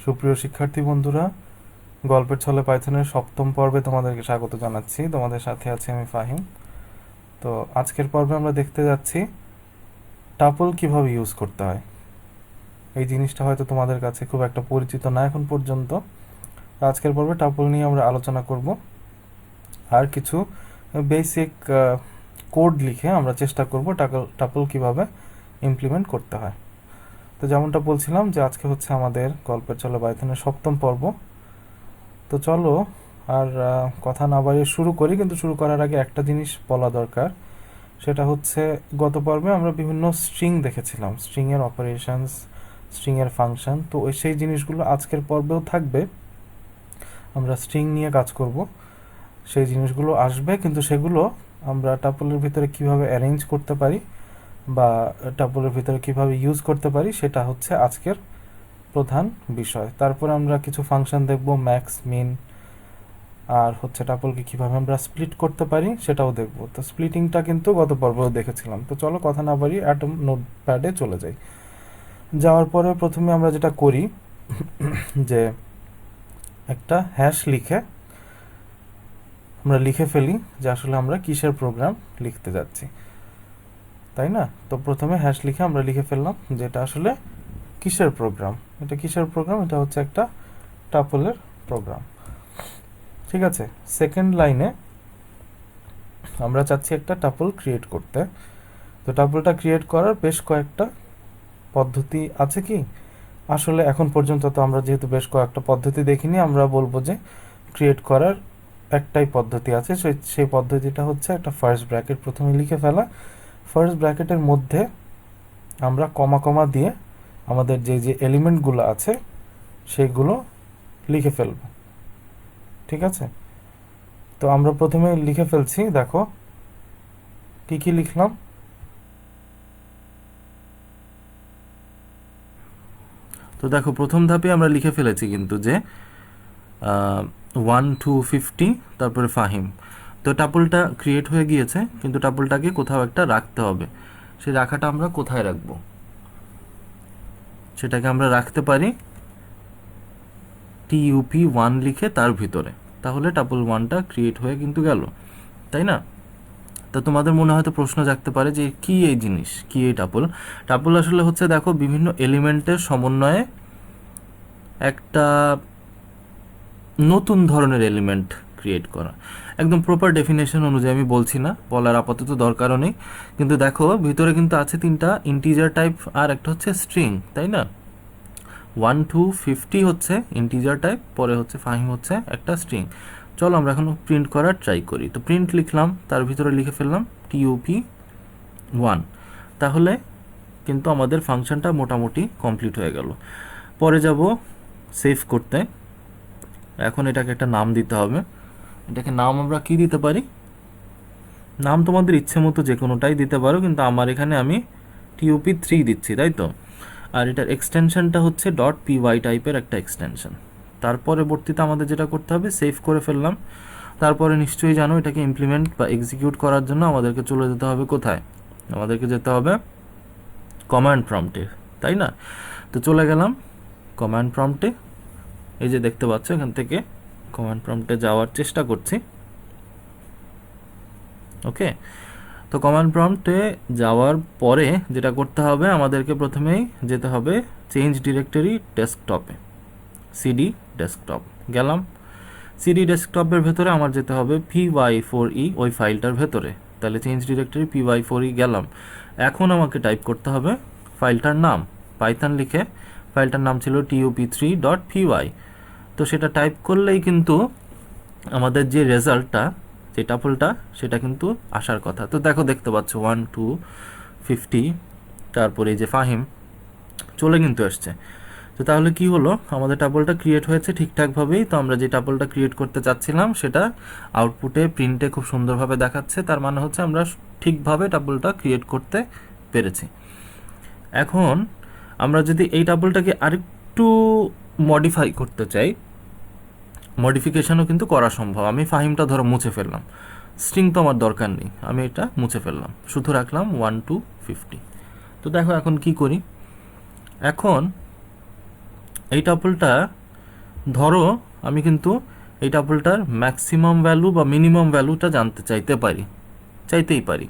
সুপ্রিয় শিক্ষার্থী বন্ধুরা, গল্পের ছলে পাইথনের সপ্তম পর্বে তোমাদেরকে স্বাগত জানাচ্ছি। তোমাদের সাথে আছি আমি ফাহিম। তো আজকের পর্বে আমরা দেখতে যাচ্ছি টাপল কিভাবে ইউজ করতে হয়। এই জিনিসটা হয়তো তোমাদের কাছে খুব একটা পরিচিত না এখন পর্যন্ত। আজকের পর্বে টাপল নিয়ে আমরা আলোচনা করব, আর কিছু বেসিক কোড লিখে আমরা চেষ্টা করব টাপল কিভাবে ইমপ্লিমেন্ট করতে হয়। তো যেমনটা বলছিলাম যে আজকে হচ্ছে আমাদের গল্পের ছলে পাইথনের সপ্তম পর্ব। তো চলো আর কথা না বাড়িয়ে শুরু করি, কিন্তু শুরু করার আগে একটা জিনিস বলা দরকার। সেটা হচ্ছে গত পর্বে আমরা বিভিন্ন স্ট্রিং দেখেছিলাম, স্ট্রিংয়ের অপারেশনস, স্ট্রিংয়ের ফাংশন। তো সেই জিনিসগুলো আজকের পর্বেও থাকবে। আমরা স্ট্রিং নিয়ে কাজ করব, সেই জিনিসগুলো আসবে, কিন্তু সেগুলো আমরা টাপলের ভিতরে কিভাবে অ্যারেঞ্জ করতে পারি বা টাপলের ভিতরে কিভাবে ইউজ করতে পারি সেটা হচ্ছে আজকের প্রধান বিষয়। তারপরে আমরা কিছু ফাংশন দেখব, ম্যাক্স, মিন, আর হচ্ছে টাপলকে কিভাবে আমরা স্প্লিট করতে পারি সেটাও দেখব। তো স্প্লিটিংটা কিন্তু গত পর্বেও দেখেছিলাম। তো চলো কথা না বাড়িয়ে অ্যাটম নোটপ্যাডে চলে যাই। যাওয়ার পরে প্রথমে আমরা যেটা করি যে একটা হ্যাশ লিখে আমরা লিখে ফেলি যে আসলে আমরা কিসের প্রোগ্রাম লিখতে যাচ্ছি, তাই না? তো প্রথমে হ্যাশ লিখে আমরা লিখে ফেললাম যে এটা আসলে কিসের প্রোগ্রাম। এটা কিসের প্রোগ্রাম? এটা হচ্ছে একটা টাপলের প্রোগ্রাম। ঠিক আছে, সেকেন্ড লাইনে আমরা চাচ্ছি একটা টাপল ক্রিয়েট করতে। তো টাপলটা ক্রিয়েট করার বেশ কয়েকটা পদ্ধতি আছে কি? আসলে এখন পর্যন্ত তো আমরা যেহেতু বেশ কয়েকটা পদ্ধতি দেখিনি, আমরা বলবো যে ক্রিয়েট করার একটাই পদ্ধতি আছে। সেই পদ্ধতিটা হচ্ছে একটা ফার্স্ট ব্র্যাকেট প্রথমে লিখে ফেলা। ফার্স্ট ব্র্যাকেটের মধ্যে আমরা কমা কমা দিয়ে আমাদের যে যে এলিমেন্টগুলো আছে সেইগুলো লিখে ফেলব। ঠিক আছে, তো আমরা প্রথমে লিখে ফেলছি। দেখো কি কি লিখলাম। তো দেখো প্রথম ধাপে আমরা লিখে ফেলেছি কিন্তু যে 1 to 50, তারপরে ফাহিম। তো টাপলটা ক্রিয়েট হয়ে গিয়েছে, কিন্তু টাপলটাকে কোথাও একটা রাখতে হবে। সেই রাখাটা আমরা কোথায় রাখবো? সেটাকে আমরা রাখতে পারি tup1 লিখে তার ভিতরে। তাহলে টাপল 1টা ক্রিয়েট হয়ে কিন্তু গেল, তাই না? তো তোমাদের মনে হয়তো প্রশ্ন জাগতে পারে যে কি এই জিনিস, কি এই টাপল? টাপল আসলে হচ্ছে দেখো বিভিন্ন এলিমেন্টের সমন্বয়ে একটা নতুন ধরনের এলিমেন্ট ক্রিয়েট করা। একদম প্রপার ডেফিনেশন অনুযায়ী আমি বলছি না, বলার আপাতত দরকারও নেই। কিন্তু দেখো ভিতরে কিন্তু আছে তিনটা ইন্টিজার টাইপ আর একটা হচ্ছে স্ট্রিং, তাই না? 1 to 50 হচ্ছে ইন্টিজার টাইপ, পরে হচ্ছে ফাহিম হচ্ছে একটা স্ট্রিং। চলো আমরা এখন প্রিন্ট করার ট্রাই করি। তো প্রিন্ট লিখলাম, তার ভিতরে লিখে ফেললাম tup1। তাহলে কিন্তু আমাদের ফাংশনটা মোটামুটি কমপ্লিট হয়ে গেল। পরে যাব সেভ করতে। এখন এটাকে একটা নাম দিতে হবে। এটাকে নাম আমরা কি দিতে পারি? নাম তোমাদের ইচ্ছে মতো যে কোনোটাই দিতে পারো, কিন্তু আমার এখানে আমি tup3 দিচ্ছি, তাই তো? আর এটার এক্সটেনশনটা হচ্ছে .py টাইপের একটা এক্সটেনশন। তার পরবর্তীতে আমাদের যেটা করতে হবে, সেভ করে ফেললাম। তারপরে নিশ্চয়ই জানো এটাকে ইমপ্লিমেন্ট বা এক্সিকিউট করার জন্য আমাদেরকে চলে যেতে হবে কোথায়? আমাদেরকে যেতে হবে কমান্ড প্রম্পটে, তাই না? তো চলে গেলাম কমান্ড প্রম্পটে। এই যে দেখতে পাচ্ছ এখান থেকে কমান্ড প্রম্পটে যাওয়ার চেষ্টা করছি। ওকে, তো কমান্ড প্রম্পটে যাওয়ার পরে যেটা করতে হবে, আমাদেরকে প্রথমেই যেতে হবে চেঞ্জ ডিরেক্টরি ডেস্কটপে। সিডি ডেস্কটপ গেলাম। সিডি ডেস্কটপের ভেতরে আমার যেতে হবে py4e, ওই ফাইলটার ভেতরে। তাহলে চেঞ্জ ডিরেক্টরি py4e গেলাম। এখন আমাকে টাইপ করতে হবে ফাইলটার নাম, পাইথন লিখে। ফাইলটার নাম ছিল tup3.py। তো সেটা টাইপ করলেই কিন্তু আমাদের যে রেজাল্টটা, যে টাপলটা, সেটা কিন্তু আসার কথা। তো দেখো দেখতে পাচ্ছ 1 to 50, তারপরে এই যে ফাহিম চলে কিন্তু আসছে। তো তাহলে কি হলো, আমাদের টাপলটা ক্রিয়েট হয়েছে ঠিকঠাকভাবেই। তো আমরা যে টাপলটা ক্রিয়েট করতে চাচ্ছিলাম সেটা আউটপুটে প্রিন্টে খুব সুন্দরভাবে দেখাচ্ছে। তার মানে হচ্ছে আমরা ঠিকভাবে টাপলটা ক্রিয়েট করতে পেরেছি। এখন আমরা যদি এই টাপলটাকে আরেকটু মডিফাই করতে চাই, মডিফিকেশনও কিন্তু করা সম্ভব। আমি ফাহিমটা ধরো মুছে ফেললাম, স্ট্রিং তো আমার দরকার নেই, আমি এটা মুছে ফেললাম, শুধু রাখলাম 1 to 50। তো দেখো এখন কি করি। এখন এই টাপলটা ধরো আমি কিন্তু এই টাপলটার ম্যাক্সিমাম ভ্যালু বা মিনিমাম ভ্যালুটা জানতে চাইতেই পারি।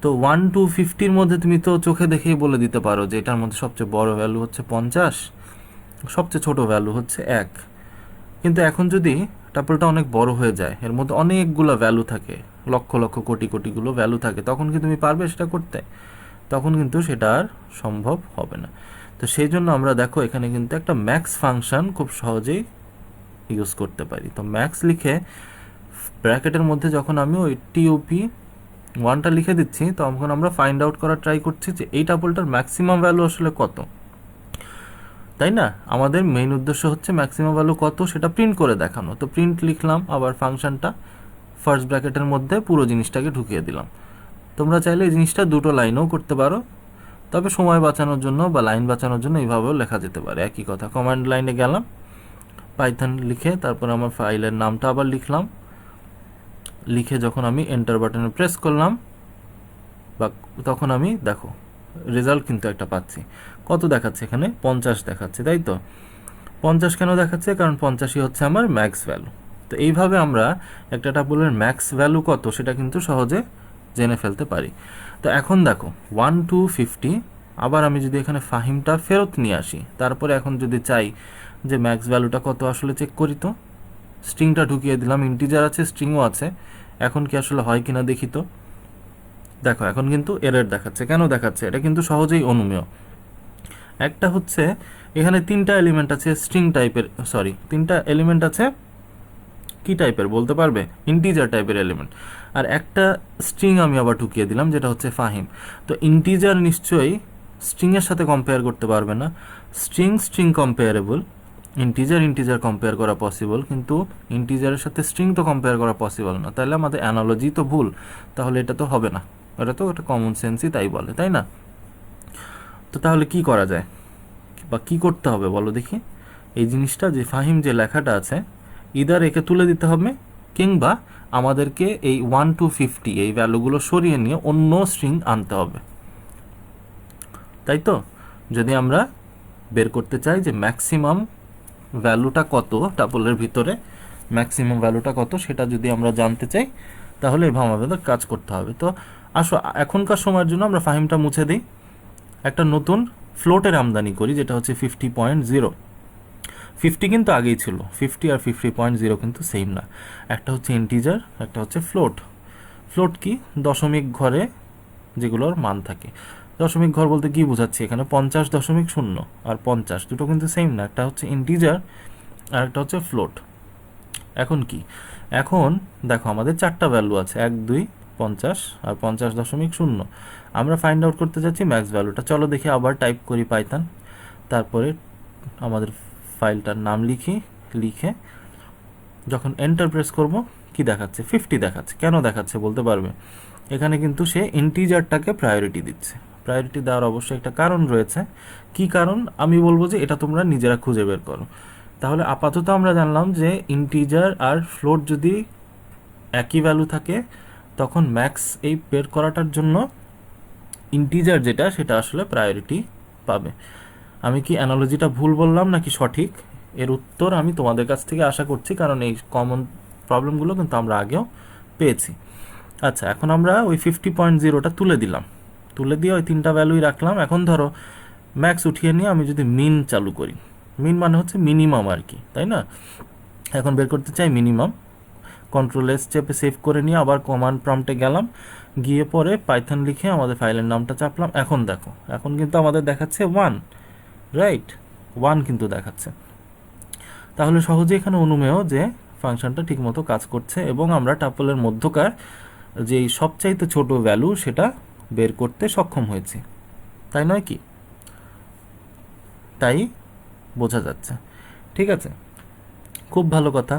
তো 1 to 50 মধ্যে তুমি তো চোখে দেখেই বলে দিতে পারো যে এটার মধ্যে সবচেয়ে বড় ভ্যালু হচ্ছে 50, সবচেয়ে ছোট ভ্যালু হচ্ছে 1। কিন্তু এখন যদি টাপলটা অনেক বড় হয়ে যায়, এর মধ্যে অনেকগুলো ভ্যালু থাকে, লক্ষ লক্ষ কোটি কোটিগুলো ভ্যালু থাকে, তখন কি তুমি পারবে সেটা করতে? তখন কিন্তু সেটা আর সম্ভব হবে না। তো সেই জন্য আমরা দেখো এখানে কিন্তু একটা ম্যাক্স ফাংশন খুব সহজেই ইউজ করতে পারি। তো ম্যাক্স লিখে ব্র্যাকেটের মধ্যে যখন আমি ওই টিওপি 1টা লিখে দিচ্ছি, তখন আমরা ফাইন্ড আউট করার ট্রাই করছি যে এই টাপলটার ম্যাক্সিমাম ভ্যালু আসলে কত, তাই না? আমাদের মেইন উদ্দেশ্য হচ্ছে ম্যাক্সিমাম ভ্যালু কত সেটা প্রিন্ট করে দেখানো। তো প্রিন্ট লিখলাম, আবার ফাংশনটা ফার্স্ট ব্র্যাকেটের মধ্যে পুরো জিনিসটাকে ঢুকিয়ে দিলাম। তোমরা চাইলে এই জিনিসটা দুটো লাইনেও করতে পারো, তবে সময় বাঁচানোর জন্য বা লাইন বাঁচানোর জন্য এইভাবেও লেখা যেতে পারে। একই কথা, কমান্ড লাইনে গেলাম, পাইথন লিখে তারপর আমার ফাইলের নামটা আবার লিখলাম, লিখে যখন আমি এন্টার বাটনে প্রেস করলাম বা তখন আমি দেখো রেজাল্ট কিন্তু একটা পাচ্ছি। কত দেখাচ্ছে এখানে? 50 দেখাচ্ছে, তাই তো? 50 কেন দেখাচ্ছে? কারণ 50ই হচ্ছে আমার ম্যাক্স ভ্যালু। তো এইভাবে আমরা একটা টাপলের ম্যাক্স ভ্যালু কত সেটা কিন্তু সহজে জেনে ফেলতে পারি। তো এখন দেখো 1 to 50, আবার আমি যদি এখানে ফাহিমটা ফেরত নিয়ে আসি, তারপরে এখন যদি চাই যে ম্যাক্স ভ্যালুটা কত আসলে চেক করি, তো স্ট্রিংটা ঢুকিয়ে দিলাম, ইন্টিজার আছে স্ট্রিংও আছে, এখন কি আসলে হয় কিনা দেখি। তো দেখো এখন কিন্তু এরর দেখাচ্ছে। কেন দেখাচ্ছে? এটা কিন্তু সহজেই অনুমেয়। একটা হচ্ছে এখানে 3টা এলিমেন্ট আছে স্ট্রিং টাইপের, সরি 3টা এলিমেন্ট আছে কি টাইপের বলতে পারবে? ইন্টিজার টাইপের এলিমেন্ট। আর একটা স্ট্রিং আমি আবার ঢুকিয়ে দিলাম যেটা হচ্ছে ফাহিম। তো ইন্টিজার নিশ্চয়ই স্ট্রিংয়ের সাথে কম্পেয়ার করতে পারবে না। স্ট্রিং কম্পেয়ারেবল, ইন্টিজার কম্পেয়ার করা পসিবল, কিন্তু ইন্টিজারের সাথে স্ট্রিং তো কম্পেয়ার করা পসিবল না। তাহলে আমাদের অ্যানালজি তো ভুল, তাহলে এটা তো হবে না। এটা তো একটা কমন সেন্সই তাই বলে, তাই না? তো তাহলে কি করা যায় বা কি করতে হবে বলো দেখি? এই জিনিসটা যে ফাহিম যে লেখাটা আছে, ইদার একে তুলে দিতে হবে, কিংবা আমাদেরকে এই 1 to 50 এই ভ্যালুগুলো সরিয়ে নিয়ে অন্য স্ট্রিং আনতে হবে, তাই তো? যদি আমরা বের করতে চাই যে ম্যাক্সিমাম ভ্যালুটা কত টাপলের ভিতরে, ম্যাক্সিমাম ভ্যালুটা কত সেটা যদি আমরা জানতে চাই, তাহলে এভাবে আমাদের কাজ করতে হবে। তো আসো এখনকার সময়ের জন্য আমরা ফাহিমটা মুছে দিই, একটা নতুন ফ্লোটের আমদানি করি যেটা হচ্ছে 50.0। 50 কিন্তু আগেই ছিল, 50 আর 50.0 কিন্তু সেম না। একটা হচ্ছে ইন্টিজার, একটা হচ্ছে ফ্লোট। ফ্লোট কি? দশমিক ঘরে যেগুলোর মান থাকে। দশমিক ঘর বলতে কি বোঝাচ্ছি এখানে? 50.0 আর 50 দুটো কিন্তু সেম না, একটা হচ্ছে ইন্টিজার আর একটা হচ্ছে ফ্লোট। এখন কি? এখন দেখো আমাদের 4টা ভ্যালু আছে, 1 2 50 আর 50.0। আমরা ফাইন্ড আউট করতে চাচ্ছি ম্যাক্স ভ্যালুটা। চলো দেখি, আবার টাইপ করি পাইথন, তারপরে আমাদের ফাইলটার নাম লিখে যখন এন্টার প্রেস করব, কি দেখাচ্ছে? 50 দেখাচ্ছে। কেন দেখাচ্ছে বলতে পারবে? এখানে কিন্তু সে ইন্টিজারটাকে প্রায়োরিটি দিচ্ছে। প্রায়োরিটি দেওয়ার অবশ্যই একটা কারণ রয়েছে। কি কারণ? আমি বলবো যে এটা তোমরা নিজেরা খুঁজে বের করো। তাহলে আপাতত আমরা জানলাম যে ইন্টিজার আর ফ্লোট যদি একই ভ্যালু থাকে, তখন ম্যাক্স এই বের করাটার জন্য ইন্টিজার যেটা সেটা আসলে প্রায়োরিটি পাবে। আমি কি অ্যানালজিটা ভুল বললাম নাকি সঠিক? এর উত্তর আমি তোমাদের কাছ থেকে আশা করছি, কারণ এই কমন প্রবলেমগুলো কিন্তু আমরা আগেও পেয়েছি। আচ্ছা, এখন আমরা ওই 50.0টা তুলে দিলাম, তুলে দিয়ে ওই 3টা ভ্যালুই রাখলাম। এখন ধরো ম্যাক্স উঠিয়ে নিয়ে আমি যদি মিন চালু করি, মিন মানে হচ্ছে মিনিমাম আর কি, তাই না? এখন বের করতে চাই মিনিমাম। কন্ট্রোল-S চেপে সেভ করে নিয়ে আবার কমান্ড প্রম্পটে গেলাম, গিয়ে পরে পাইথন লিখে আমাদের ফাইলের নামটা চাপলাম। এখন দেখো, এখন কিন্তু আমাদের দেখাচ্ছে 1, রাইট? 1 কিন্তু দেখাচ্ছে। তাহলে সহজে এখানে অনুমেয় যে ফাংশনটা ঠিকমতো কাজ করছে এবং আমরা টাপলের মধ্যকার যেই সবচাইতে ছোট ভ্যালু সেটা বের করতে সক্ষম হয়েছি, তাই নয় কি? তাই বোঝা যাচ্ছে। ঠিক আছে, খুব ভালো কথা।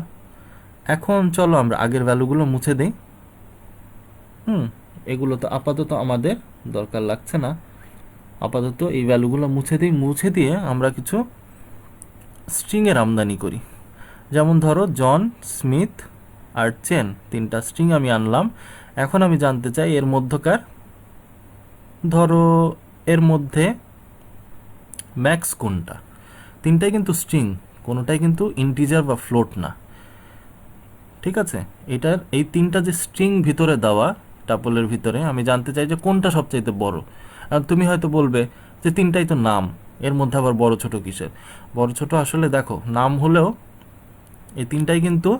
এখন চলো আমরা আগের ভ্যালুগুলো মুছে দিই। এগুলো তো আপাতত আমাদের দরকার লাগছে না, আপাতত এই ভ্যালুগুলো মুছে দিই। মুছে দিয়ে আমরা কিছু স্ট্রিংয়ের আমদানি করি। যেমন ধরো জন, স্মিথ আর চেন, 3টা স্ট্রিং আমি আনলাম। এখন আমি জানতে চাই এর মধ্যকার, ধরো এর মধ্যে ম্যাক্স কোনটা। তিনটাই কিন্তু স্ট্রিং, কোনোটাই কিন্তু ইন্টিজার বা ফ্লোট না। ঠিক আছে, এটার এই তিনটা যে স্ট্রিং ভিতরে দেওয়া টাপলের ভিতরে, আমি জানতে চাই যে কোনটা সবচাইতে বড়। আর তুমি হয়তো বলবে যে তিনটাই তো নাম, এর মধ্যে আবার বড় ছোট কিসের? বড় ছোট আসলে দেখো, নাম হলেও এই তিনটাই কিন্তু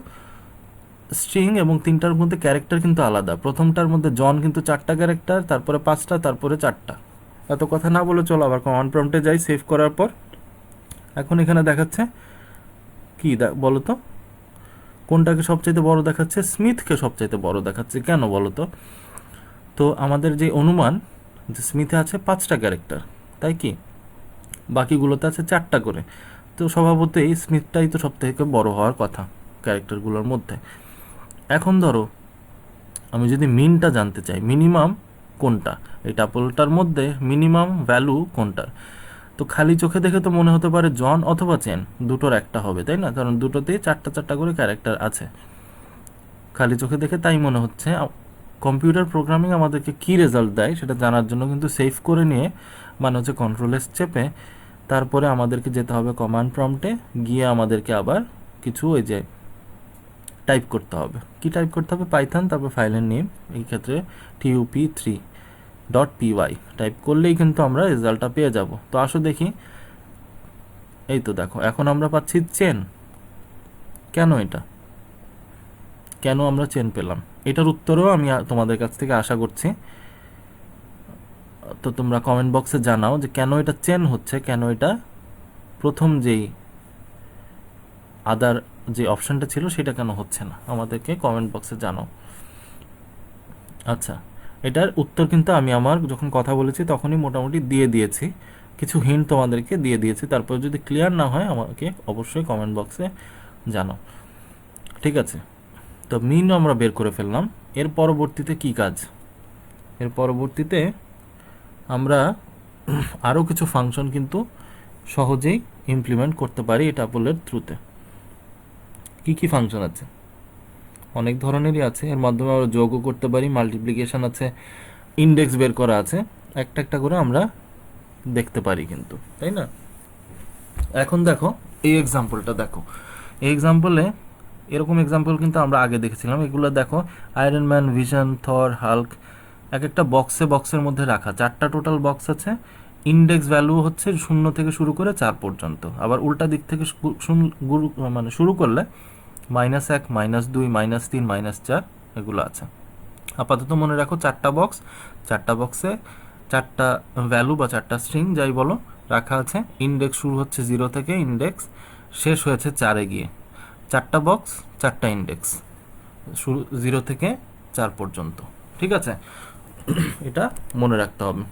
স্ট্রিং, এবং তিনটার মধ্যে ক্যারেক্টার কিন্তু আলাদা। প্রথমটার মধ্যে জন কিন্তু 4টা ক্যারেক্টার, তারপরে 5টা, তারপরে 4টা। এত কথা না বলে চলো আবার কমান্ড প্রম্পটে যাই সেভ করার পর। এখন এখানে দেখাচ্ছে কি বলো তো, কোনটাকে সবচাইতে বড় দেখাচ্ছে? স্মিথকে সবচাইতে বড় দেখাচ্ছে। কেন বলো তো? তো আমাদের যে অনুমান যে স্মিথে আছে 5টা ক্যারেক্টার, তাই কি? বাকিগুলোতে আছে 4টা করে। তো স্বভাবতই স্মিথটাই তো সব থেকে বড় হওয়ার কথা ক্যারেক্টারগুলোর মধ্যে। এখন ধরো আমি যদি মিনটা জানতে চাই, মিনিমাম কোনটা এই টাপলটার মধ্যে, মিনিমাম ভ্যালু কোনটার? তো খালি চোখে দেখে তো মনে হতে পারে জন অথবা চেন, দুটোর একটা হবে, তাই না? কারণ দুটোতেই 4টা করে ক্যারেক্টার আছে। খালি চোখে দেখে তাই মনে হচ্ছে। কম্পিউটার প্রোগ্রামিং আমাদেরকে কী রেজাল্ট দেয় সেটা জানার জন্য কিন্তু সেভ করে নিয়ে, মানে হচ্ছে কন্ট্রোল S চেপে, তারপরে আমাদেরকে যেতে হবে কমান্ড প্রম্পটে গিয়ে আমাদেরকে আবার কিছু ওই যে টাইপ করতে হবে। কি টাইপ করতে হবে? পাইথন, তারপর ফাইলের নেম, এই ক্ষেত্রে tup3.py টাইপ করলেই কিন্তু আমরা রেজাল্টটা পেয়ে যাব। তো আসো দেখি। এই তো দেখো, এখন আমরা পাচ্ছি চেন। কেন এটা? কেন আমরা চেন পেলাম? এটার উত্তরও আমি তোমাদের কাছ থেকে আশা করছি। তো তোমরা কমেন্ট বক্সে জানাও যে কেন এটা চেন হচ্ছে, কেন এটা প্রথম যেই আদার যে অপশানটা ছিল সেটা কেন হচ্ছে না, আমাদেরকে কমেন্ট বক্সে জানাও। আচ্ছা, এটার উত্তর কিন্তু আমি আমার যখন কথা বলেছি তখনই মোটামুটি দিয়ে দিয়েছি, কিছু হিন্ট তোমাদেরকে দিয়ে দিয়েছি। তারপর যদি ক্লিয়ার না হয় আমাকে অবশ্যই কমেন্ট বক্সে জানাও। ঠিক আছে, তো মিন আমরা বের করে ফেললাম। এর পরবর্তীতে কি কাজ? এর পরবর্তীতে আমরা আরও কিছু ফাংশন কিন্তু সহজেই ইমপ্লিমেন্ট করতে পারি এই টাপলের থ্রুতে। কি কি ফাংশন আছে? অনেক ধরনেরই আছে। এর মাধ্যমে আমরা যোগও করতে পারি, মাল্টিপ্লিকেশন আছে, ইন্ডেক্স বের করা আছে। একটা একটা করে আমরা দেখতে পারি কিন্তু, তাই না? এখন দেখো এই এক্সাম্পলটা দেখো। এই এক্সাম্পলে এরকম এক্সাম্পল কিন্তু আমরা আগে দেখেছিলাম। এগুলো দেখো, আয়রন ম্যান, ভিশন, থর, হাল্ক, এক একটা বক্সের মধ্যে রাখা। 4টা টোটাল বক্স আছে। ইন্ডেক্স ভ্যালু হচ্ছে 0 থেকে শুরু করে 4 পর্যন্ত। আবার উল্টা দিক থেকে মানে শুরু করলে -1, -2, -3, -4 এগুলো আছে। আপাতত মনে রাখো 4টা বক্স, 4টা বক্সে 4টা ভ্যালু বা 4টা স্ট্রিং যাই বলো রাখা আছে। ইন্ডেক্স শুরু হচ্ছে 0 থেকে, ইন্ডেক্স শেষ হয়েছে 4-এ গিয়ে। 4টা বক্স, 4টা ইন্ডেক্স, শুরু 0 থেকে 4 পর্যন্ত। ঠিক আছে, এটা মনে রাখতে হবে।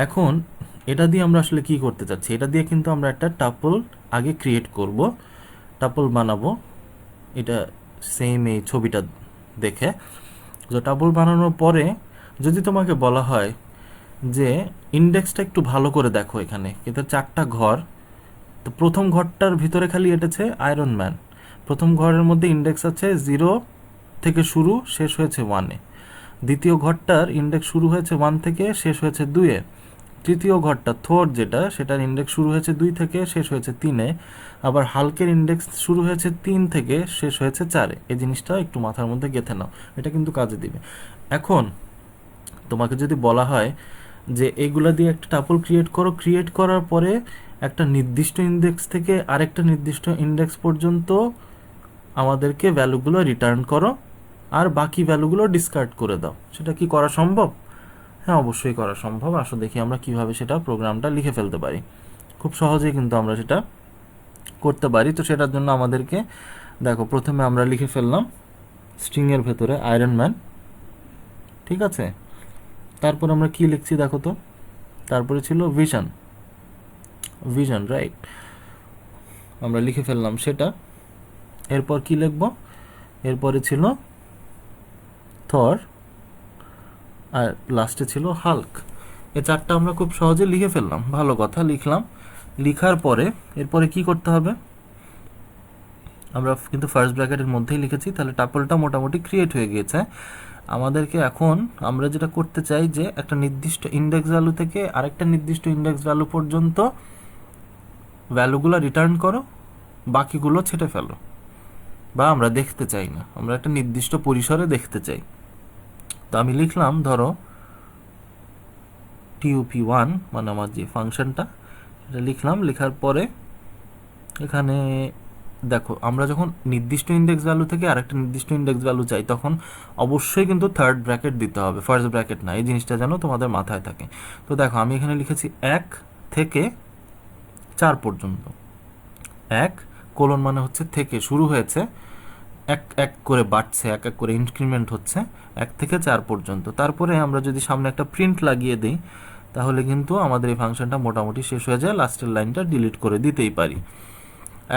এখন এটা দিয়ে আমরা আসলে কি করতে চাচ্ছি? এটা দিয়ে কিন্তু আমরা একটা টাপল আগে ক্রিয়েট করব, টাপল বানাবো। এটা সেম এই ছবিটা দেখে। তো টাপল বানানোর পরে যদি তোমাকে বলা হয় যে ইন্ডেক্সটা একটু ভালো করে দেখো, এখানে কিন্তু 4টা ঘর। তো প্রথম ঘরটার ভিতরে খালি এটেছে আয়রন ম্যান। প্রথম ঘরের মধ্যে ইন্ডেক্স আছে 0 থেকে শুরু, শেষ হয়েছে 1-এ। দ্বিতীয় ঘরটার ইন্ডেক্স শুরু হয়েছে 1 থেকে, শেষ হয়েছে 2-এ। তৃতীয় ঘরটা থর, যেটা সেটার ইন্ডেক্স শুরু হয়েছে 2 থেকে, শেষ হয়েছে 3-এ। আবার হাল্কের ইন্ডেক্স শুরু হয়েছে 3 থেকে, শেষ হয়েছে 4-এ। এই জিনিসটা একটু মাথার মধ্যে গেঁথে নাও, এটা কিন্তু কাজে দিবে। এখন তোমাকে যদি বলা হয় যে এইগুলা দিয়ে একটা টাপল ক্রিয়েট করো, ক্রিয়েট করার পরে একটা নির্দিষ্ট ইন্ডেক্স থেকে আরেকটা নির্দিষ্ট ইন্ডেক্স পর্যন্ত আমাদেরকে ভ্যালুগুলো রিটার্ন করো, আর বাকি ভ্যালুগুলো ডিসকার্ড করে দাও, সেটা কি করা সম্ভব? হ্যাঁ, অবশ্যই করা সম্ভব। আসো দেখি আমরা কিভাবে সেটা প্রোগ্রামটা লিখে ফেলতে পারি। খুব সহজেই কিন্তু আমরা সেটা করতে পারি। তো সেটার জন্য আমাদেরকে দেখো, প্রথমে আমরা লিখে ফেললাম স্ট্রিংয়ের ভেতরে আয়রন ম্যান। ঠিক আছে, তারপর আমরা কি লিখছি দেখো তো। তারপরে ছিল ভিশন, ভিশন, রাইট, আমরা লিখে ফেললাম সেটা। এরপর কি লিখব? এরপরে ছিল থর, আর লাস্টে ছিল হাল্ক। এই 4টা আমরা খুব সহজে লিখে ফেললাম। ভালো কথা, লিখলাম। লিখার পরে এরপরে কি করতে হবে? আমরা কিন্তু ফার্স্ট ব্র্যাকেটের মধ্যেই লিখেছি, তাহলে টাপলটা মোটামুটি ক্রিয়েট হয়ে গিয়েছে। আমাদেরকে এখন আমরা যেটা করতে চাই যে একটা নির্দিষ্ট ইন্ডেক্স ভ্যালু থেকে আরেকটা নির্দিষ্ট ইন্ডেক্স ভ্যালু পর্যন্ত ভ্যালুগুলো রিটার্ন করো, বাকিগুলো ছেটে ফেলো। বা আমরা দেখতে চাই না, আমরা একটা নির্দিষ্ট পরিসরে দেখতে চাই। তো আমি লিখলাম ধরো tup1 মানে আমার যে ফাংশনটা, এটা লিখলাম। লেখার পরে এখানে দেখো, আমরা যখন নির্দিষ্ট ইন্ডেক্স ভ্যালু থেকে আরেকটা নির্দিষ্ট ইন্ডেক্স ভ্যালু চাই তখন অবশ্যই কিন্তু থার্ড ব্র্যাকেট দিতে হবে, ফার্স্ট ব্র্যাকেট না। এই জিনিসটা যেন তোমাদের মাথায় থাকে। তো দেখো আমি এখানে লিখেছি 1 থেকে 4 পর্যন্ত। 1 কোলন মানে হচ্ছে থেকে শুরু হয়েছে, এক এক করে বাড়ছে, এক এক করে ইনক্রিমেন্ট হচ্ছে 1 থেকে 4 পর্যন্ত। তারপরে আমরা যদি সামনে একটা প্রিন্ট লাগিয়ে দিই তাহলে কিন্তু আমাদের এই ফাংশনটা মোটামুটি শেষ হয়ে যায়, লাস্টের লাইনটা ডিলিট করে দিতেই পারি।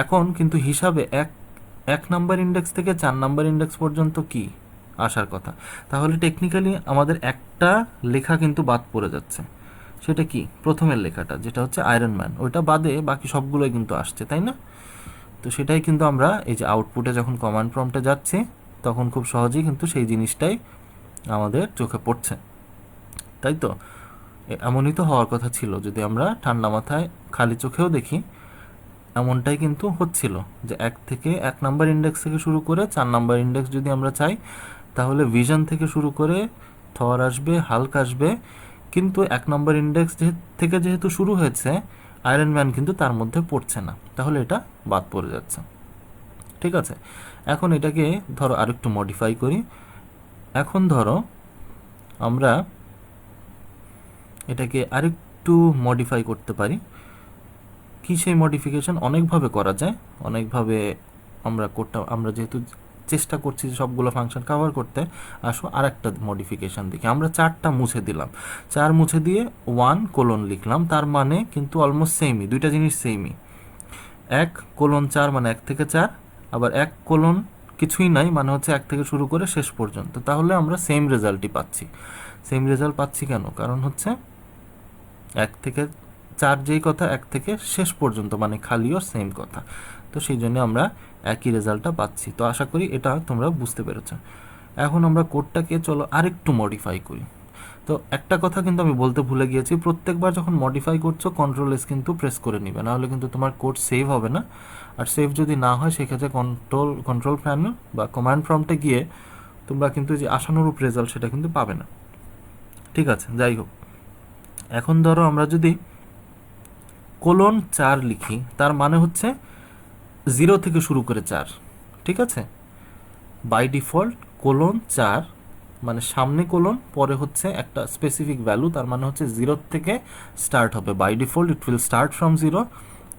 এখন কিন্তু হিসাবে এক নাম্বার ইন্ডেক্স থেকে 4 নাম্বার ইন্ডেক্স পর্যন্ত কি আসার কথা, তাহলে টেকনিক্যালি আমাদের একটা লেখা কিন্তু বাদ পড়ে যাচ্ছে। সেটা কি? প্রথমের লেখাটা যেটা হচ্ছে আয়রন ম্যান, ওইটা বাদে বাকি সবগুলোই কিন্তু আসছে, তাই না? তো সেটাই কিন্তু আমরা এই যে আউটপুটে যখন কমান্ড প্রম্পটে যাচ্ছি তখন খুব সহজেই কিন্তু সেই জিনিসটাই আমাদের চোখে পড়ছে, তাই তো? এমনই তো হওয়ার কথা ছিল, যদি আমরা ঠান্ডা মাথায় খালি চোখেও দেখি এমনটাই কিন্তু হচ্ছিল যে 1 নাম্বার ইন্ডেক্স থেকে শুরু করে 4 নাম্বার ইন্ডেক্স যদি আমরা চাই তাহলে ভিশন থেকে শুরু করে থর আসবে, হাল্ক আসবে, কিন্তু 1 নাম্বার ইন্ডেক্স থেকে যেহেতু শুরু হয়েছে আয়রন ম্যান কিন্তু তার মধ্যে পড়ছে না, তাহলে এটা বাদ পড়ে যাচ্ছে। ঠিক আছে, এখন এটাকে ধরো আরেকটু মডিফাই করি। এখন ধরো আমরা এটাকে আরেকটু মডিফাই করতে পারি। কি সেই মডিফিকেশন? অনেকভাবে করা যায়, অনেকভাবে আমরা যেহেতু চেষ্টা করছি সবগুলো ফাংশন কভার করতে, আসো আর একটা মডিফিকেশান দেখি। আমরা 4টা মুছে দিলাম, 4 মুছে দিয়ে 1 কোলন লিখলাম, তার মানে কিন্তু অলমোস্ট সেমই, দুইটা জিনিস সেমই। 1 কোলন 4 মানে 1 থেকে 4, আবার 1 কোলন কিছুই নাই মানে হচ্ছে 1 থেকে শুরু করে শেষ পর্যন্ত। তাহলে আমরা সেম রেজাল্টই পাচ্ছি। সেম রেজাল্ট পাচ্ছি কেন? কারণ হচ্ছে 1 থেকে 4 যেই কথা 1 থেকে শেষ পর্যন্ত মানে খালিও সেম কথা। তো সেই জন্য আমরা একই রেজাল্টটা পাচ্ছি। তো আশা করি এটা তোমরা বুঝতে পেরেছো। এখন আমরা কোডটাকে চলো আরেকটু মডিফাই করি। তো একটা কথা কিন্তু আমি বলতে ভুলে গিয়েছি, প্রত্যেকবার যখন মডিফাই করছো কন্ট্রোল-S কিন্তু প্রেস করে নিবে, নাহলে কিন্তু তোমার কোড সেভ হবে না। আর সেভ যদি না হয় সেক্ষেত্রে কন্ট্রোল প্যানেল বা কমান্ড প্রম্পটে গিয়ে তোমরা কিন্তু যে আশানুরূপ রেজাল্ট সেটা কিন্তু পাবে না। ঠিক আছে, যাই হোক, এখন ধরো আমরা যদি কোলন 4 লিখি তার মানে হচ্ছে 0 থেকে শুরু করে 4। ঠিক আছে, বাই ডিফল্ট কোলন 4 মানে সামনে কোলন, পরে হচ্ছে একটা স্পেসিফিক ভ্যালু, তার মানে হচ্ছে 0 থেকে স্টার্ট হবে। By default it will start from 0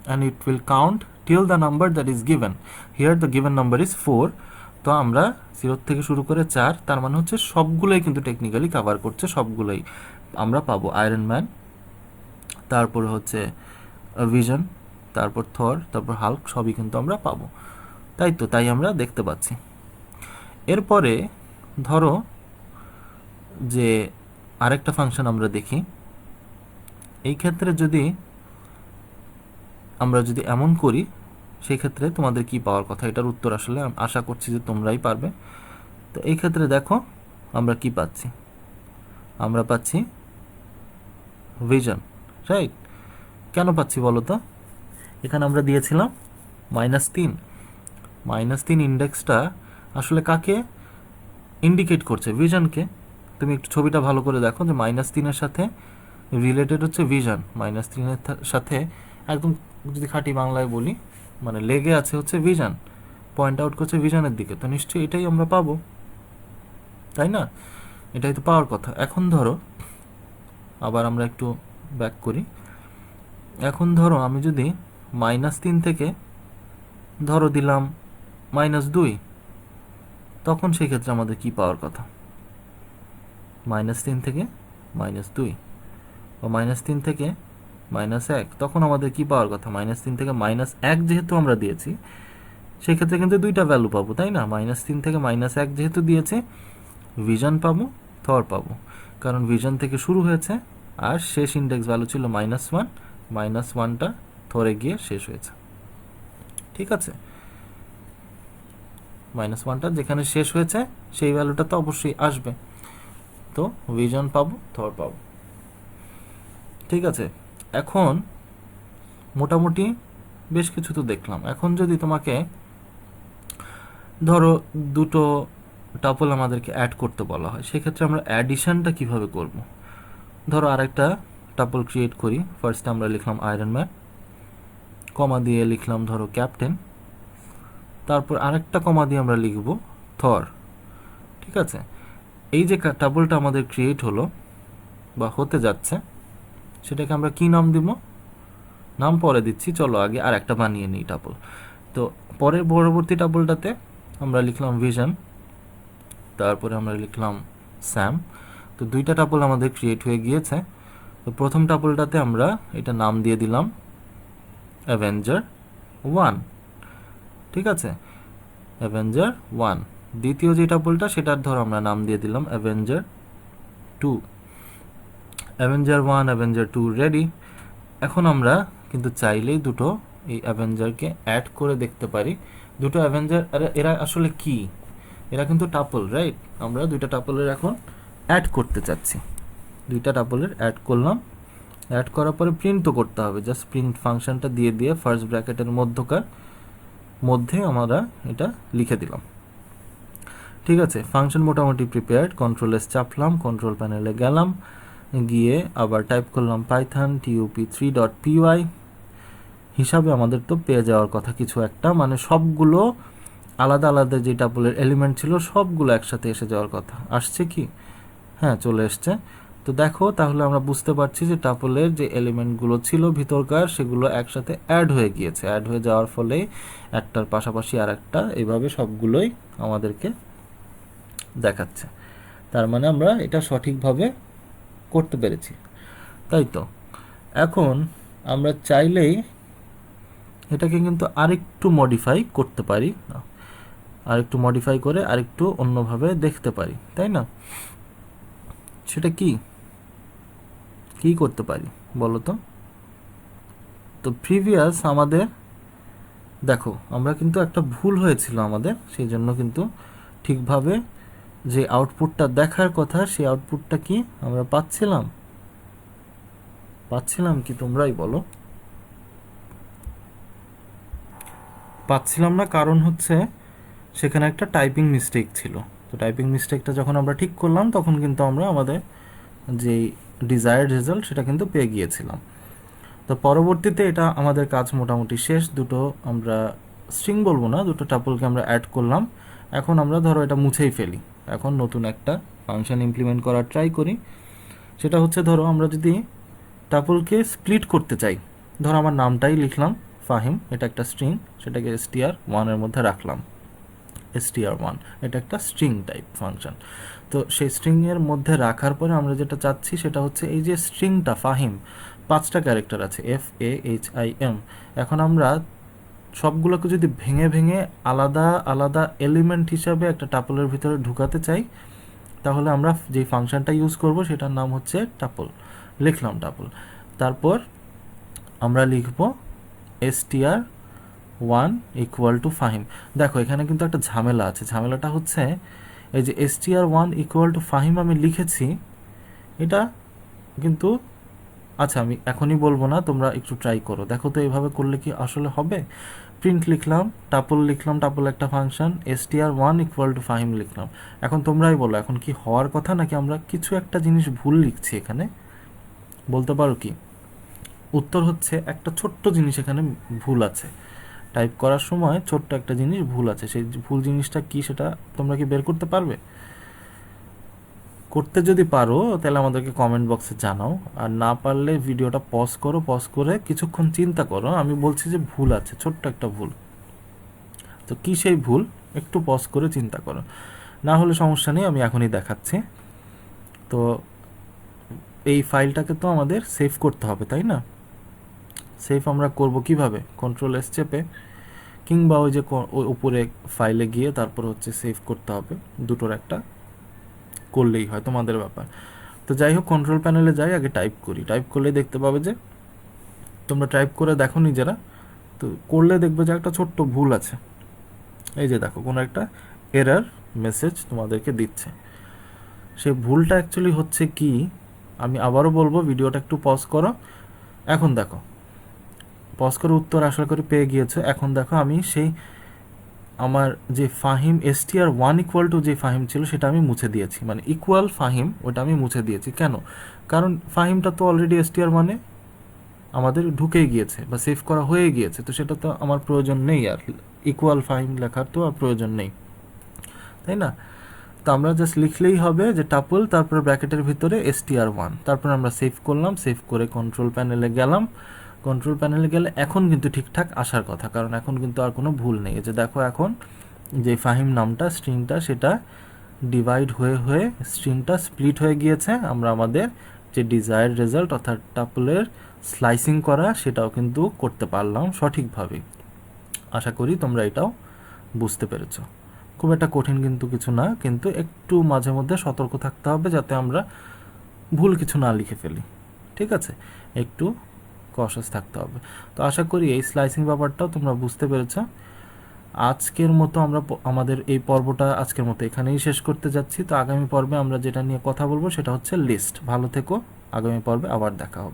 and it will count till the number that is given. Here the given number is 4। তো আমরা 0 থেকে শুরু করে 4, তার মানে হচ্ছে সবগুলোই কিন্তু টেকনিক্যালি কাভার করছে, সবগুলোই আমরা পাবো। আয়রন ম্যান, তারপরে হচ্ছে ভিশন, তারপর থর, তারপর হাল্ক, সবই কিন্তু আমরা পাবো, তাই তো? তাই আমরা দেখতে পাচ্ছি। এরপরে ধরো যে আরেকটা ফাংশন আমরা দেখি। এই ক্ষেত্রে আমরা যদি এমন করি সেই ক্ষেত্রে তোমাদের কি পাওয়ার কথা, এটার উত্তর আসলে আশা করছি যে তোমরাই পারবে। তো এই ক্ষেত্রে দেখো আমরা কি পাচ্ছি, আমরা পাচ্ছি ভিশন, রাইট? কেন পাচ্ছি বলো তো? এখানে আমরা দিয়েছিলাম -3। -3 ইন্ডেক্সটা আসলে কাকে ইন্ডিকেট করছে? ভিশনকে। তুমি একটু ছবিটা ভালো করে দেখো যে -3-এর সাথে রিলেটেড হচ্ছে ভিশন, -3-এর সাথে একদম যদি খাঁটি বাংলায় বলি মানে লেগে আছে হচ্ছে ভিশন, পয়েন্ট আউট করছে ভিশনের দিকে। তো নিশ্চয়ই এটাই আমরা পাবো, তাই না? এটাই তো পাওয়ার কথা। এখন ধরো আবার আমরা একটু ব্যাক করি। এখন ধরো আমি যদি -3 থেকে ধরো দিলাম -2, তখন সেই ক্ষেত্রে আমাদের কি পাওয়ার কথা? -3 থেকে -2 বা -3 থেকে -1, তখন আমাদের কি পাওয়ার কথা? -3 থেকে -1 যেহেতু আমরা দিয়েছি সেই ক্ষেত্রে কিন্তু দুইটা ভ্যালু পাবো, তাই না? -3 থেকে -1 যেহেতু দিয়েছে, ভিশন পাবো, থর পাবো, কারণ ভিশন থেকে শুরু হয়েছে আর শেষ ইন্ডেক্স ভ্যালু ছিল -1, -1টা থরে গিয়ে শেষ হয়েছে। ঠিক আছে, -1টা যেখানে শেষ হয়েছে সেই ভ্যালুটা তো অবশ্যই আসবে। তো ভিজন পাবো, থর পাবো। ঠিক আছে, এখন মোটামুটি বেশ কিছু তো দেখলাম। এখন যদি তোমাকে ধরো দুটো টাপল আমাদেরকে অ্যাড করতে বলা হয়, সেক্ষেত্রে আমরা অ্যাডিশনটা কিভাবে করব? ধরো আরেকটা টাপল ক্রিয়েট করি। ফার্স্টে আমরা লিখলাম আয়রন ম্যান, কমা দিয়ে লিখলাম ধরো ক্যাপ্টেন, তারপর আরেকটা কমা দিয়ে আমরা লিখব থর। ঠিক আছে, এই যে টাপলটা আমাদের ক্রিয়েট হলো বা হতে যাচ্ছে, সেটাকে আমরা কি নাম দিব? নাম পরে দিচ্ছি, চলো আগে আর একটা বানিয়ে নিই টাপল। তো পরের পরবর্তী টাপলটাতে আমরা লিখলাম ভিশন, তারপরে আমরা লিখলাম স্যাম। তো দুইটা টাপল আমাদের ক্রিয়েট হয়ে গিয়েছে। তো প্রথম টাপলটাতে আমরা এটা নাম দিয়ে দিলাম অ্যাভেঞ্জার 1। ঠিক আছে, অ্যাভেঞ্জার 1। দ্বিতীয় যে টাপলটা, সেটার ধর আমরা নাম দিয়ে দিলাম অ্যাভেঞ্জার 2। Avenger 1, Avenger 2 ready. এখন আমরা কিন্তু চাইলেই দুটো এই অ্যাভেঞ্জারকে অ্যাড করে দেখতে পারি। দুটো অ্যাভেঞ্জার, এরা আসলে কি? এরা কিন্তু টাপল, রাইট? আমরা দুইটা টাপলের এখন অ্যাড করতে চাচ্ছি। দুইটা টাপলের অ্যাড করলাম। অ্যাড করার পরে প্রিন্ট তো করতে হবে, জাস্ট প্রিন্ট ফাংশনটা দিয়ে দিয়ে ফার্স্ট ব্র্যাকেটের মধ্যে আমরা এটা লিখে দিলাম। ঠিক আছে, ফাংশন মোটামুটি প্রিপেয়ার্ড। কন্ট্রোল এস চাপলাম, কন্ট্রোল প্যানেলে গেলাম, গিয়ে আবার টাইপ করলাম পাইথন tup3.py। হিসাবে আমাদের তো পেয়ে যাওয়ার কথা কিছু একটা, মানে সবগুলো আলাদা আলাদা যে টাপলের এলিমেন্ট ছিল সবগুলো একসাথে এসে যাওয়ার কথা। আসছে কি? হ্যাঁ, চলে এসছে। তো দেখো, তাহলে আমরা বুঝতে পারছি যে টাপলের যে এলিমেন্টগুলো ছিল ভিতরকার, সেগুলো একসাথে অ্যাড হয়ে গিয়েছে। অ্যাড হয়ে যাওয়ার ফলে একটার পাশাপাশি আর একটা এইভাবে সবগুলোই আমাদেরকে দেখাচ্ছে। তার মানে আমরা এটা সঠিকভাবে করতে পেরেছি, তাই তো? এখন আমরা চাইলেই এটাকে কিন্তু আরেকটু মডিফাই করতে পারি, আরেকটু মডিফাই করে আরেকটু অন্যভাবে দেখতে পারি, তাই না? সেটা কি কি করতে পারি বলো তো? তো প্রিভিয়াস আমাদের দেখো, আমরা কিন্তু একটা ভুল হয়েছিল আমাদের, সেই জন্য কিন্তু ঠিকভাবে যে আউটপুটটা দেখার কথা সেই আউটপুটটা কি আমরা পাচ্ছিলাম কি? তোমরাই বলো। পাচ্ছিলাম না, কারণ হচ্ছে সেখানে একটা টাইপিং মিস্টেক ছিল। তো টাইপিং মিস্টেকটা যখন আমরা ঠিক করলাম, তখন কিন্তু আমরা আমাদের যে ডিজায়ার্ড রেজাল্ট সেটা কিন্তু পেয়ে গিয়েছিলাম। তো পরবর্তীতে এটা আমাদের কাজ মোটামুটি শেষ। দুটো আমরা স্ট্রিং বলবো না, দুটো টাপলকে আমরা অ্যাড করলাম। এখন আমরা ধরো এটা মুছেই ফেলি। এখন নতুন একটা ফাংশন ইমপ্লিমেন্ট করার ট্রাই করি। সেটা হচ্ছে, ধরো আমরা যদি টাপলকে স্প্লিট করতে চাই, ধরো আমার নামটাই লিখলাম ফাহিম, এটা একটা স্ট্রিং, সেটাকে str1 এর মধ্যে রাখলাম। str1 এটা একটা স্ট্রিং টাইপ ফাংশন। তো সেই স্ট্রিংয়ের মধ্যে রাখার পরে আমরা যেটা চাচ্ছি সেটা হচ্ছে এই যে স্ট্রিংটা ফাহিম, 5টা ক্যারেক্টার আছে, FAHIM। এখন আমরা সবগুলোকে যদি ভেঙে ভেঙে আলাদা আলাদা এলিমেন্ট হিসাবে একটা টাপলের ভিতরে ঢুকাতে চাই, তাহলে আমরা যে ফাংশনটা ইউজ করব সেটার নাম হচ্ছে টাপল। লিখলাম টাপল, তারপর আমরা লিখব str1 ইকুয়াল টু ফাহিম। দেখো, এখানে কিন্তু একটা ঝামেলা আছে। ঝামেলাটা হচ্ছে এই যে str1 ইকুয়াল টু ফাহিম আমি লিখেছি, এটা কিন্তু আচ্ছা আমি এখনই বলবো না, তোমরা একটু ট্রাই করো, দেখো তো এইভাবে করলে কি আসলে হবে? প্রিন্ট লিখলাম, টাপল একটা function, str1 equal to Fahim লিখলাম। এখন তোমরাই বলো, এখন কি হওয়ার কথা, নাকি আমরা কিছু একটা জিনিস ভুল লিখছি এখানে? বলতে পারো কি? উত্তর হচ্ছে একটা ছোট্ট জিনিস এখানে ভুল আছে। টাইপ করার সময় ছোট্ট একটা জিনিস ভুল আছে। সেই ভুল জিনিসটা কি সেটা তোমরা কি বের করতে পারবে? করতে যদি পারো তাহলে আমাদেরকে কমেন্ট বক্সে জানাও, আর না পারলে ভিডিওটা পজ করো, পজ করে কিছুক্ষণ চিন্তা করো। আমি বলছি যে ভুল আছে, ছোট্ট একটা ভুল। তো কি সেই ভুল? একটু পজ করে চিন্তা করো, না হলে সমস্যা নেই, আমি এখনই দেখাচ্ছি। তো এই ফাইলটাকে তো আমাদের সেভ করতে হবে, তাই না? সেভ আমরা করব কিভাবে? কন্ট্রোল এস চেপে, কিংবা ওই যে ওই উপরে ফাইলে গিয়ে তারপর হচ্ছে সেভ করতে হবে, দুটোর একটা করলেই হয়, তোমাদের ব্যাপার। তো যাই হোক, কন্ট্রোল প্যানেলে যাই, আগে টাইপ করি। টাইপ করলে দেখতে পাবে যে, তোমরা টাইপ করে দেখো নিজেরা, তো করলে দেখবে যে একটা ছোট্ট ভুল আছে। এই যে দেখো কোনো একটা এরর মেসেজ তোমাদেরকে দিচ্ছে। সেই ভুলটা অ্যাকচুয়ালি হচ্ছে কি, আমি আবারও বলবো, ভিডিওটা একটু পজ করো। এখন দেখো, পজ করে উত্তর আশা করি পেয়ে গিয়েছো। এখন দেখো আমি সেই আমার যে ফাহিম str1 ইকুয়াল টু যে ফাহিম ছিল সেটা আমি মুছে দিয়েছি, মানে ইকুয়াল ফাহিম ওটা আমি মুছে দিয়েছি। কেন? কারণ ফাহিমটা তো অলরেডি str1-এ আমাদের ঢুকেই গিয়েছে বা সেভ করা হয়ে গিয়েছে, তো সেটা তো আমার প্রয়োজন নেই, আর ইকুয়াল ফাহিম লেখার তো আর প্রয়োজন নেই, তাই না? তো আমরা জাস্ট লিখলেই হবে যে টাপল, তারপরে ব্র্যাকেটের ভিতরে str1, তারপর আমরা সেভ করলাম। সেভ করে কন্ট্রোল প্যানেলে গেলাম। কন্ট্রোল প্যানেলে গেলে এখন কিন্তু ঠিকঠাক আসার কথা, কারণ এখন কিন্তু আর কোনো ভুল নেই। এই যে দেখো এখন যে ফাহিম নামটা, স্ট্রিংটা, সেটা ডিভাইড হয়ে হয়ে স্ট্রিংটা স্প্লিট হয়ে গিয়েছে। আমরা আমাদের যে ডিজায়ার্ড রেজাল্ট অর্থাৎ টাপলের স্লাইসিং করা সেটাও কিন্তু করতে পারলাম সঠিকভাবে। আশা করি তোমরা এটাও বুঝতে পেরেছো। খুব একটা কঠিন কিন্তু কিছু না, কিন্তু একটু মাঝে মধ্যে সতর্ক থাকতে হবে যাতে আমরা ভুল কিছু না লিখে ফেলি, ঠিক আছে? একটু কশাস থাকতে হবে। তো আশা করি এই স্লাইসিং ব্যাপারটাও তোমরা বুঝতে পেরেছো। আজকের মতো আমরা আমাদের এই পর্বটা আজকের মতো এখানেই শেষ করতে যাচ্ছি। তো আগামী পর্বে আমরা যেটা নিয়ে কথা বলবো সেটা হচ্ছে লিস্ট। ভালো থেকো, আগামী পর্বে আবার দেখা হবে।